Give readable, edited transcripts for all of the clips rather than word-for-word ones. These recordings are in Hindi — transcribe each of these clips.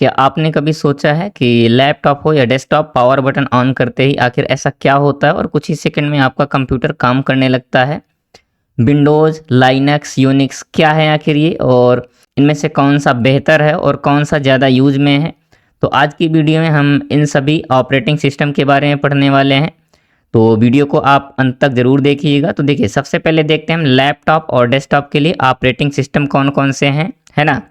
क्या आपने कभी सोचा है कि लैपटॉप हो या डेस्कटॉप पावर बटन ऑन करते ही आखिर ऐसा क्या होता है और कुछ ही सेकंड में आपका कंप्यूटर काम करने लगता है। विंडोज़, लाइनक्स, यूनिक्स क्या है आखिर ये और इनमें से कौन सा बेहतर है और कौन सा ज़्यादा यूज में है। तो आज की वीडियो में हम इन सभी ऑपरेटिंग सिस्टम के बारे में पढ़ने वाले हैं। तो वीडियो को आप अंत तक ज़रूर देखिएगा। तो देखिए, सबसे पहले देखते हैं हम लैपटॉप और डेस्कटॉप के लिए ऑपरेटिंग सिस्टम कौन कौन से हैं, है ना।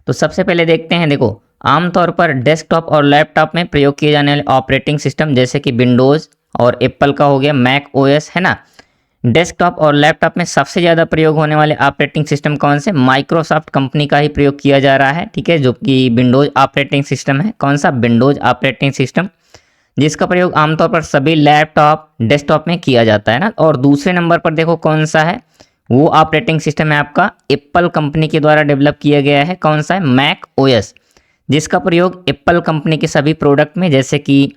तो सबसे पहले देखते हैं, देखो आमतौर पर डेस्कटॉप और लैपटॉप में प्रयोग किए जाने वाले ऑपरेटिंग सिस्टम जैसे कि विंडोज़ और एप्पल का हो गया मैक ओएस, है ना। डेस्कटॉप और लैपटॉप में सबसे ज़्यादा प्रयोग होने वाले ऑपरेटिंग सिस्टम कौन से, माइक्रोसॉफ्ट कंपनी का ही प्रयोग किया जा रहा है, ठीक है, जो कि विंडोज़ ऑपरेटिंग सिस्टम है। कौन सा, विंडोज़ ऑपरेटिंग सिस्टम, जिसका प्रयोग आमतौर पर सभी लैपटॉप डेस्कटॉप में किया जाता है ना। और दूसरे नंबर पर देखो कौन सा है, वो ऑपरेटिंग सिस्टम है आपका एप्पल कंपनी के द्वारा डेवलप किया गया है। कौन सा है, मैक ओएस, जिसका प्रयोग एप्पल कंपनी के सभी प्रोडक्ट में जैसे कि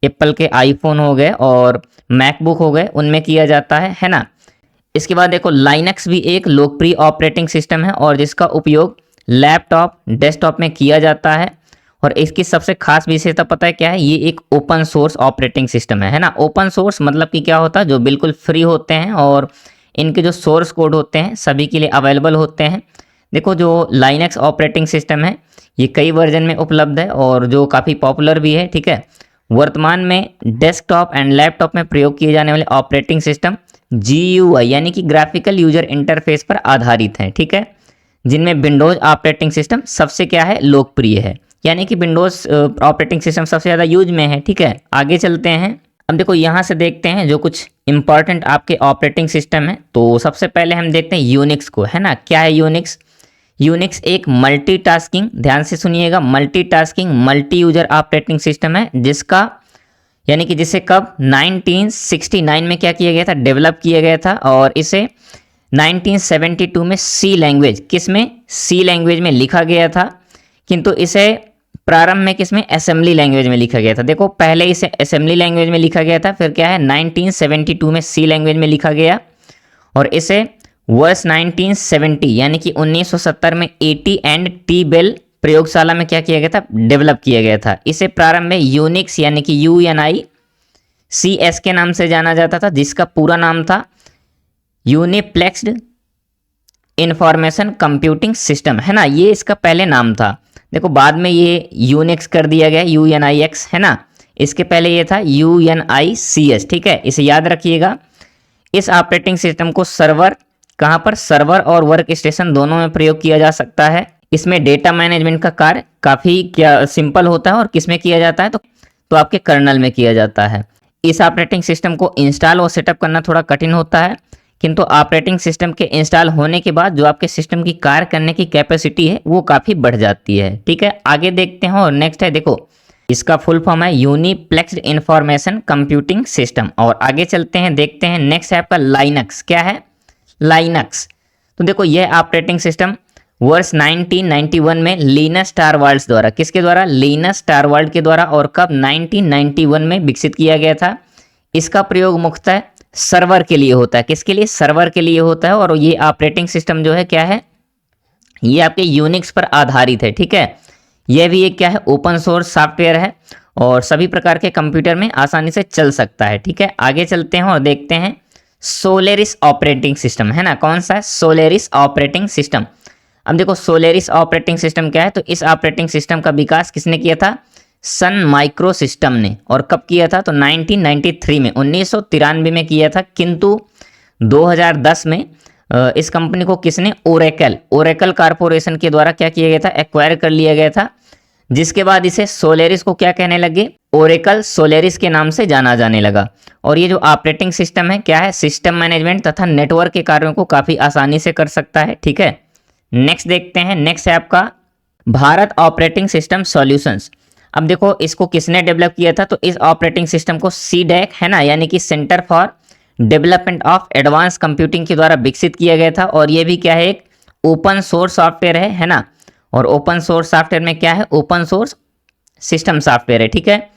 एप्पल के आईफोन हो गए और मैकबुक हो गए उनमें किया जाता है ना। इसके बाद देखो लाइनक्स भी एक लोकप्रिय ऑपरेटिंग सिस्टम है और जिसका उपयोग लैपटॉप डेस्कटॉप में किया जाता है। और इसकी सबसे खास विशेषता पता है क्या है, ये एक ओपन सोर्स ऑपरेटिंग सिस्टम है ना। ओपन सोर्स मतलब कि क्या होता है, जो बिल्कुल फ्री होते हैं और इनके जो सोर्स कोड होते हैं सभी के लिए अवेलेबल होते हैं। देखो जो लाइनक्स ऑपरेटिंग सिस्टम है ये कई वर्जन में उपलब्ध है और जो काफ़ी पॉपुलर भी है, ठीक है। वर्तमान में डेस्कटॉप एंड लैपटॉप में प्रयोग किए जाने वाले ऑपरेटिंग सिस्टम GUI यानी कि ग्राफिकल यूजर इंटरफेस पर आधारित हैं, ठीक है, जिनमें विंडोज़ ऑपरेटिंग सिस्टम सबसे क्या है, लोकप्रिय है, यानी कि विंडोज़ ऑपरेटिंग सिस्टम सबसे ज़्यादा यूज में है, ठीक है। आगे चलते हैं, अब देखो यहाँ से देखते हैं जो कुछ इंपॉर्टेंट आपके ऑपरेटिंग सिस्टम है। तो सबसे पहले हम देखते हैं यूनिक्स को, है ना। क्या है यूनिक्स, यूनिक्स एक मल्टीटास्किंग, ध्यान से सुनिएगा, multitasking multi user operating system है, जिसका यानी कि जिसे कब 1969 में क्या किया गया था, डेवलप किया गया था। और इसे 1972 में सी लैंग्वेज, किस में, सी लैंग्वेज में लिखा गया था, किंतु इसे प्रारंभ में किस में, असेंबली लैंग्वेज में लिखा गया था। देखो पहले इसे असेंबली लैंग्वेज में लिखा गया था, फिर क्या है 1972 में सी लैंग्वेज में लिखा गया और इसे वर्ष 1970 यानी कि 1970 में AT एंड टी बेल प्रयोगशाला में क्या किया गया था, डेवलप किया गया था। इसे प्रारंभ में यूनिक्स यानी कि UNICS के नाम से जाना जाता था, जिसका पूरा नाम था यूनिप्लेक्स्ड इंफॉर्मेशन कंप्यूटिंग सिस्टम, है ना, ये इसका पहले नाम था। देखो बाद में ये यूनिक्स कर दिया गया, UNIX, है ना। इसके पहले ये था UNICS, ठीक है, इसे याद रखिएगा। इस ऑपरेटिंग सिस्टम को सर्वर, कहाँ पर, सर्वर और वर्क स्टेशन दोनों में प्रयोग किया जा सकता है। इसमें डेटा मैनेजमेंट का कार्य काफ़ी क्या सिंपल होता है और किस में किया जाता है, तो आपके कर्नल में किया जाता है। इस ऑपरेटिंग सिस्टम को इंस्टॉल और सेटअप करना थोड़ा कठिन होता है, किंतु ऑपरेटिंग सिस्टम के इंस्टॉल होने के बाद जो आपके सिस्टम की कार्य करने की कैपेसिटी है वो काफ़ी बढ़ जाती है, ठीक है। आगे देखते हैं और नेक्स्ट है, देखो इसका फुल फॉर्म है यूनिप्लेक्स्ड इंफॉर्मेशन कंप्यूटिंग सिस्टम। और आगे चलते हैं, देखते हैं नेक्स्ट है आपका लाइनक्स। क्या है, लाइनक्स। तो देखो यह ऑपरेटिंग सिस्टम वर्ष 1991 में लिनस टॉरवाल्ड्स द्वारा, किसके द्वारा, लिनस टॉरवाल्ड के द्वारा, और कब 1991 में विकसित किया गया था। इसका प्रयोग मुख्यतः सर्वर के लिए होता है, किसके लिए, सर्वर के लिए होता है। और ये ऑपरेटिंग सिस्टम जो है क्या है, ये आपके यूनिक्स पर आधारित है, ठीक है। यह भी एक क्या है, ओपन सोर्स सॉफ्टवेयर है और सभी प्रकार के कंप्यूटर में आसानी से चल सकता है, ठीक है। आगे चलते हैं और देखते हैं सोलेरिस ऑपरेटिंग सिस्टम, है ना। कौन सा है, सोलेरिस ऑपरेटिंग सिस्टम। अब देखो सोलेरिस ऑपरेटिंग सिस्टम क्या है, तो इस ऑपरेटिंग सिस्टम का विकास किसने किया था, सन माइक्रो सिस्टम ने। और कब किया था, तो 1993 में, 1993 में किया था, किंतु 2010 में इस कंपनी को किसने, ओरेकल कॉरपोरेशन के द्वारा क्या किया गया था, एक्वायर कर लिया गया था, जिसके बाद इसे सोलेरिस को क्या कहने लगे, ओरेकल सोलेरिस के नाम से जाना जाने लगा। और ये जो ऑपरेटिंग सिस्टम है क्या है, सिस्टम मैनेजमेंट तथा नेटवर्क के कार्यों को काफ़ी आसानी से कर सकता है, ठीक है। नेक्स्ट देखते हैं, नेक्स्ट है आपका भारत ऑपरेटिंग सिस्टम सॉल्यूशंस। अब देखो इसको किसने डेवलप किया था, तो इस ऑपरेटिंग सिस्टम को CDEC, है ना, यानी कि centre for development of advance computing के द्वारा विकसित किया गया था। और ये भी क्या है, एक ओपन सोर्स सॉफ्टवेयर है ना। और ओपन सोर्स सॉफ्टवेयर में क्या है, ओपन सोर्स सिस्टम सॉफ्टवेयर है, ठीक है।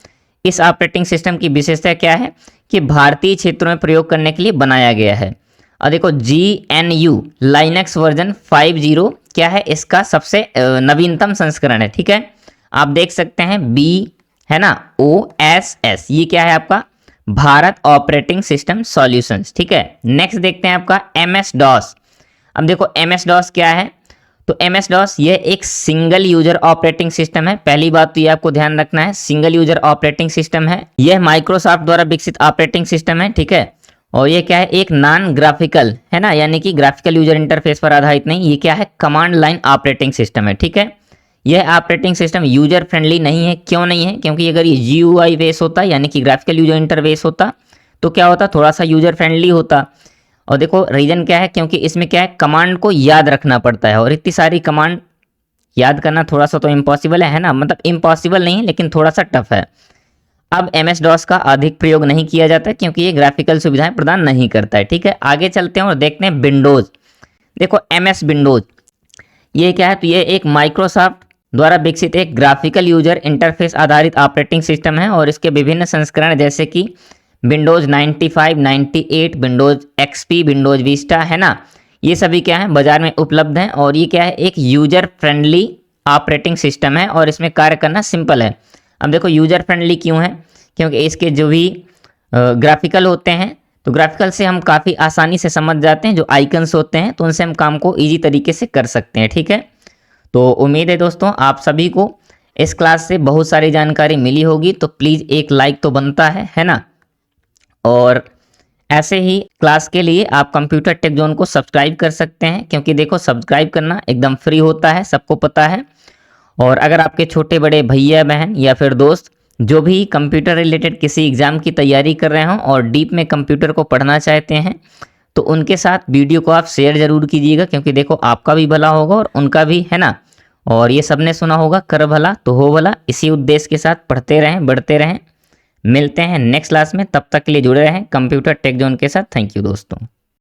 इस ऑपरेटिंग सिस्टम की विशेषता क्या है कि भारतीय क्षेत्रों में प्रयोग करने के लिए बनाया गया है। और देखो GNU लाइनक्स वर्जन 50 क्या है, इसका सबसे नवीनतम संस्करण है। ठीक है, आप देख सकते हैं B है ना, OSS, ये क्या है आपका भारत ऑपरेटिंग सिस्टम सॉल्यूशंस। ठीक है, नेक्स्ट देखते हैं आपका MS DOS। अब देखो MS DOS क्या है, तो MS DOS ये एक सिंगल यूजर ऑपरेटिंग सिस्टम है। पहली बात तो ये आपको ध्यान रखना है, सिंगल यूजर ऑपरेटिंग सिस्टम है, यह माइक्रोसॉफ्ट द्वारा विकसित ऑपरेटिंग सिस्टम है। ठीक है, और ये क्या है, एक नॉन ग्राफिकल है ना, यानी कि ग्राफिकल यूजर इंटरफेस पर आधारित नहीं, ये क्या है कमांड लाइन ऑपरेटिंग सिस्टम है। ठीक है, यह ऑपरेटिंग सिस्टम यूजर फ्रेंडली नहीं है। क्यों नहीं है, क्योंकि अगर ये GUI बेस होता यानी कि ग्राफिकल यूजर इंटरफेस होता तो क्या होता, थोड़ा सा यूजर फ्रेंडली होता। और देखो रीजन क्या है, क्योंकि इसमें क्या है कमांड को याद रखना पड़ता है, और इतनी सारी कमांड याद करना थोड़ा सा तो इम्पॉसिबल है ना, मतलब इम्पॉसिबल नहीं है लेकिन थोड़ा सा टफ है। अब MS DOS का अधिक प्रयोग नहीं किया जाता क्योंकि ये ग्राफिकल सुविधाएं प्रदान नहीं करता है। ठीक है, आगे चलते हैं और देखते हैं विंडोज। देखो MS विंडोज ये क्या है, तो ये एक माइक्रोसॉफ्ट द्वारा विकसित एक ग्राफिकल यूजर इंटरफेस आधारित ऑपरेटिंग सिस्टम है, और इसके विभिन्न संस्करण जैसे कि Windows 95, 98, Windows XP, Windows Vista है ना, ये सभी क्या है बाजार में उपलब्ध हैं। और ये क्या है, एक यूजर फ्रेंडली ऑपरेटिंग सिस्टम है और इसमें कार्य करना सिंपल है। अब देखो यूजर फ्रेंडली क्यों है, क्योंकि इसके जो भी ग्राफिकल होते हैं तो ग्राफिकल से हम काफ़ी आसानी से समझ जाते हैं, जो आइकन्स होते हैं तो उनसे हम काम को ईजी तरीके से कर सकते हैं। ठीक है, तो उम्मीद है दोस्तों आप सभी को इस क्लास से बहुत सारी जानकारी मिली होगी, तो प्लीज़ एक लाइक तो बनता है ना। और ऐसे ही क्लास के लिए आप कंप्यूटर टेक जोन को सब्सक्राइब कर सकते हैं, क्योंकि देखो सब्सक्राइब करना एकदम फ्री होता है, सबको पता है। और अगर आपके छोटे बड़े भैया बहन या फिर दोस्त जो भी कंप्यूटर रिलेटेड किसी एग्ज़ाम की तैयारी कर रहे हों और डीप में कंप्यूटर को पढ़ना चाहते हैं, तो उनके साथ वीडियो को आप शेयर ज़रूर कीजिएगा, क्योंकि देखो आपका भी भला होगा और उनका भी, है ना। और ये सबने सुना होगा, कर भला तो हो भला। इसी उद्देश्य के साथ पढ़ते रहें, बढ़ते रहें। मिलते हैं नेक्स्ट क्लास में, तब तक के लिए जुड़े रहें कंप्यूटर टेक जोन के साथ। थैंक यू दोस्तों।